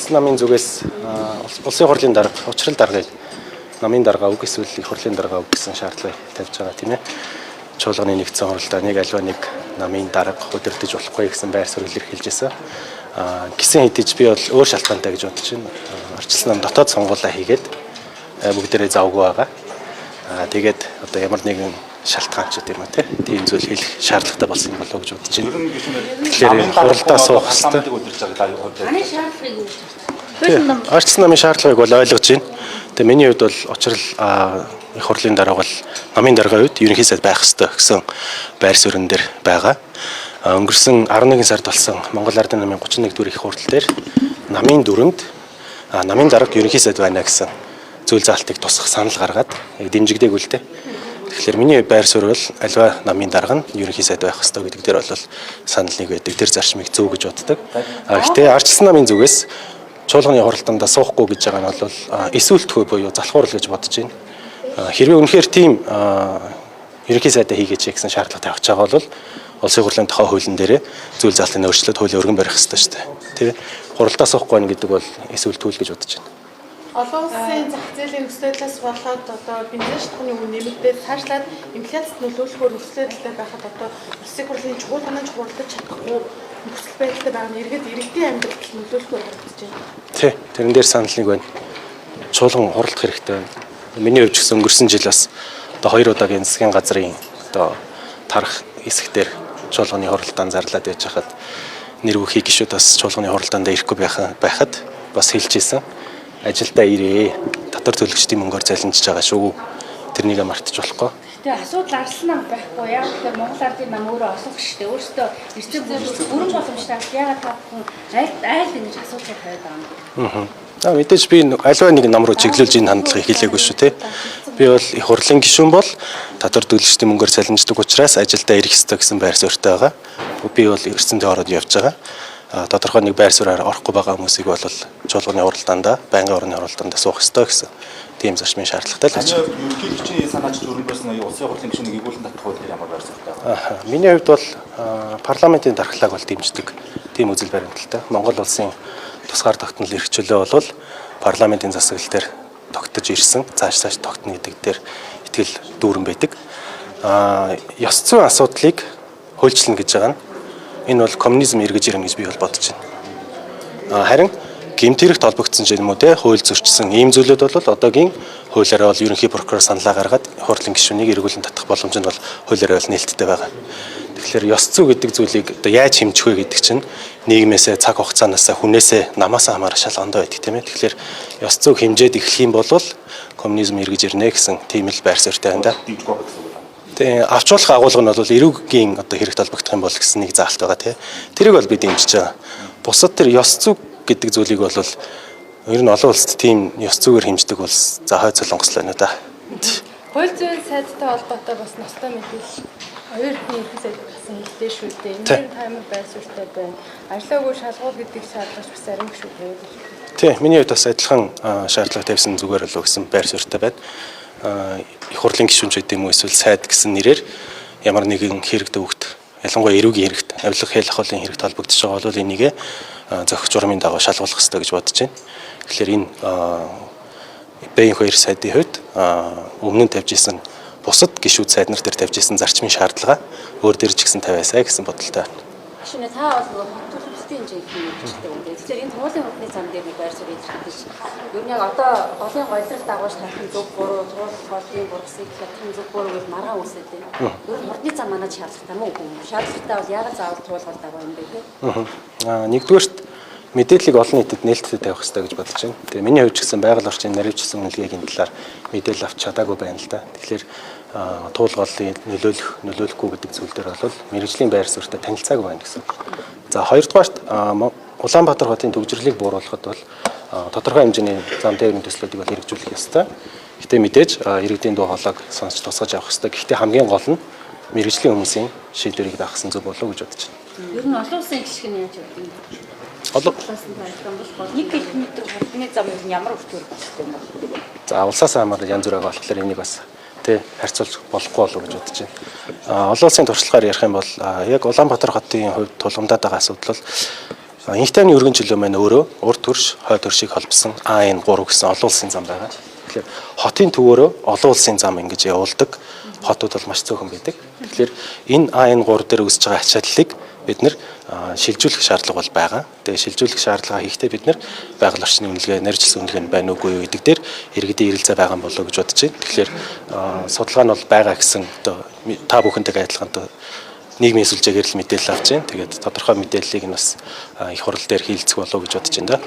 арчилсан намын зүгээс улсын хурлын дарга, учрал даргыг намын дарга үг эсвэл их хурлын дарга үг гэсэн шаардлага тавьж байгаа тийм ээ. Чуулганы нэгдсэн хурлаа нэг альва нэг намын дарга удирдах болохгүй гэсэн байр суурь илэрхийлж байсан. Гисэн хэдиж би бол өөр шалтгаантай гэж бодож байна. Арчилсан нам дотоод сонгуулаа хийгээд бүгдээрээ завгүй байгаа. Тэгээд одоо ямар нэгэн шалтгаан ч гэдэм үү тийм зүйл хэлэх шаардлагатай болсон юм болов уу гэж бодож байна. Тэгэхээр хуралдаа суух хэрэгтэй. Аны шаардлагыг юу гэж байна? Арчилсан намын шаардлагыг бол ойлгож байна. Тэгээ миний хувьд бол учрал их хурлын дарга бол намын даргын үед ерөнхий сайд байх ёстой гэсэн байр суурин дээр байгаа. Өнгөрсөн 11 сард болсон Монгол Ардын намын 31 дугаар их хурал дээр намын дүрэнд намын дарга ерөнхий сайд байна гэсэн зүйл заалтыг тусах санал гаргаад дэмжигдээгүй л дээ. Тэгэхээр миний байр суурь бол альва намын дарга нь ерөнхий сайд байх ёстой гэдэг дээр бол санал нэг байдаг. Тэр зарчмыг зөв гэж боддог. Гэхдээ арчилсан намын зүгээс чуулганы хуралдаандаа суухгүй гэж байгаа нь бол эсвэлтгүй буюу залхуурал гэж бодож байна. Хэрвээ үнэхээр тийм ерөнхий сайдаа хийгээч гэсэн шаардлага тавьж байгаа бол улсын хурлын тухай хуулийн дээр зүйл заалтын өөрчлөлт хуулийн өргөн барих хэрэгтэй шүү дээ. Тэ? Хуралдаа суухгүй байна гэдэг бол эсвэлтгүй гэж бодож байна. Олон улсын зах зээлийн өсөлтөөс болоод одоо бензин шатхууны үн нэмэгдээд цаашлаад инфляцид нөлөөлөхөөр өсөлттэй байхад одоо улсын хурлын чуулганаа чухалдаж чадахгүй нөхцөл байдалтай байгаа нь эргээд иргэдийн амьдралд нөлөөлөхөөр харагдаж байна. Тий, тэрэн дээр санал нэг байна. Чуулган хуралдах хэрэгтэй байна. Миний хувьд ч гэсэн өнгөрсөн жил бас одоо 2 удаагийн засгийн газрын одоо тарах хэсгээр чуулганы хуралдаанд зарлаад байж хахад нэр бүхий гишүүд бас чуулганы хуралдаанд ирэхгүй байхад бас хэлж ийсэн. Ажилдаа ирээ. Татвар төлөгчдийн мөнгөөр залинжиж байгаа шүү. Тэрнийг мартаж болохгүй. Тэгээ асуудал арслан нам байхгүй. Яг тэгэхээр Монгол Ардын нам өөрөө олох штеп. Өөрөөсөө эрсдэл бүрэн боломжтой. Ягаад та бүхэн айл ингэж асууж хайдаг юм. Мэдээж би альва нэг нам руу чиглүүлж энэ хандлагыг хийлээгүй шүү те. Би бол их хурлын гишүүн бол татвар төлөгчдийн мөнгөөр залинждаг учраас ажилдаа ирэх ёстой гэсэн байр суурьтай байгаа. Би бол эрсдэлтэй ороод явж байгаа. Тодорхой нэг байр суурьаар орохгүй байгаа хүмүүсийг бол чуулганы хуралдаанда, байнгын орны хуралдаанда суух ёстой гэсэн тийм зарчмын шаардлагатай л байна. Ерөнхийлөгчийн санаач зөрүүлсэн улсын хурлын гишүүнийг игүүлэн татах хууль ямар байр суурьтай байна? Миний хувьд бол парламентын дархлааг бол дэмждэг тийм үзэл баримталтай. Монгол улсын тусгаар тогтнол эрх чөлөө бол парламентын засаглал дээр тогтож ирсэн, цааш тогтно гэдэг дээр итгэл дүүрэн байдаг. Ёс зүйн асуудлыг хуульчлна гэж байгаа нь энэ бол коммунизм эргэж ирнэ гэж би бол бодож байна. Харин гэмт хэрэгт холбогдсон ч юм уу те хууль зөрчсөн ийм зүйлүүд бол одоогийн хуулиараа бол ерөнхий прокурор саналаа гаргаад хурлын гишүүнийг эргүүлэн татах боломж нь бол хуулиараа бол нээлттэй байгаа. Тэгэхээр ёс зүй гэдэг зүйлийг одоо яаж хэмжих вэ гэдэг чинь нийгмээсээ цаг хугацаанаас хүнээсээ намаасаа хамаарах шалгоонд байдаг тийм ээ. Тэгэхээр ёс зүйг хэмжээд эхлэх юм бол коммунизм эргэж ирнэ гэсэн тийм л байр суурьтай байна да. Тэгээ авчруулах агуулга нь бол эрүүгийн одоо хэрэгт холбогдох юм бол гэсэн нэг заалт байгаа тийм. Тэрийг бол би дэмжиж байгаа. Бусад тэр ёс зүй гэдэг зүйлийг бол ер нь олон улсад тийм ёс зүйгээр хэмждэг бол за хойд солонгос л байна да. Хууль зүйн сайдтай холбоотой бас ностой мэдээлэл оюутны их сайд гэсэн хэлтэй шүү дээ. Энэ таймер байр суурьтай байна. Ажлаагүй шалгуул гэдэг шаардлага бас арим шүү дээ. Тий, миний хувьд бас адилхан шаардлага тавьсан зүгээр л өгсөн байр суурьтай байна. Их хурлын гишүүн ч гэдэг юм уу эсвэл сайд гэсэн нэрээр ямар нэгэн хэрэгт өгт ялангуяа эрүүгийн хэрэгт авилга хэл ахуулын хэрэгт холбогдож байгаа бол энийг зохих журмын дагуу шалгуулах хэрэгтэй гэж бодож байна. Тэгэхээр энэ Б2 сайдын хувьд өмнө нь тавьж исэн бусад гишүүд сайд нар дээр тавьж исэн зарчмын шаардлага өөр дээр ч гэсэн тавиасаа гэсэн бодолтой байна. Шинэ та бол хөтөлбөртийн хэмжээг хийжтэй юм. Тэгэхээр энэ туулын хурдны зам дээр нэг байр суурь илэрхийлж ер нь яг одоо голын гоёлрол дагуулж харах зөв буруу голын бургасыг хятад зөв буруу гэж маргаан үсээд байна. Ер нь хурдны зам манайд шаардлагатай мөн үгүй. Шаардлагатай бол яг заавал туулгал дагуу юм бэ те. Нэгдүгээрт мэдээллийг олон нийтэд нээлттэй тавих хэрэгтэй гэж бодож байна. Тэгээ миний хувьд ч гэсэн байгаль орчны наривчсан үнэлгээгийн талаар мэдээлэл авч чадаагүй байна л да. Тэгэхээр туулгалын нөлөөлөхгүй гэдэг зүйл дээр бол мэргэжлийн байр суурьтай танилцаагүй байна гэсэн. За хоёрдугаарт Улаанбаатар хотын төвжирлийг бууруулахад бол тодорхой хэмжээний зам тээврийн төслүүдийг бол хэрэгжүүлэх ёстой. Гэтэ мэдээж иргэдийн дуу хоолойг сонсч тусгаж авах ёстой. Гэхдээ хамгийн гол нь мэргэжлийн хүмүүсийн шийдвэрийг даахсан зөв болов уу гэж бодож байна. Ер нь олон улсын гишг нь яаж явдаг юм бэ? Нэг километр хурдны зам нь ямар өртгөр болтой юм бэ? За улсаас хамаарал янз бүр байгаа болохоор энийг бас харьцуулж болохгүй болов уу гэж бодож байна. Олон улсын туршлагаар ярих юм бол яг Улаанбаатар хотын хувьд тулгамдаад байгаа асуудал бол инх тайвны өргөн чөлөө маань өөрөө урд төрш, хой төршийг холбосон АН 3 гэсэн олон улсын зам байгаа. Тэгэхээр хотын төвөөрөө олон улсын зам ингэж явуулдаг хотууд бол маш цөөхөн байдаг. Тэгэхээр энэ АН 3 дээр үүсэж байгаа ачааллыг бид нэр шилжүүлэх шаардлага бол байгаа. Тэгээ шилжүүлэх шаардлага хийхдээ бид нэр байгаль орчны үнэлгээ, нэржилсэн үнэлгээ нь байна уугүй юу гэдэг дээр иргэдийн ирэлцээ байгаа болоо гэж бодож байна. Тэгэхээр судалгаа нь бол байгаа гэсэн та бүхэнтэйгээ адилхан нийгмийн сүлжээгээр л мэдээлэл авч байна. Тэгээд тодорхой мэдээллийг нь бас их хурал дээр хилцэх болов уу гэж бодож байна да.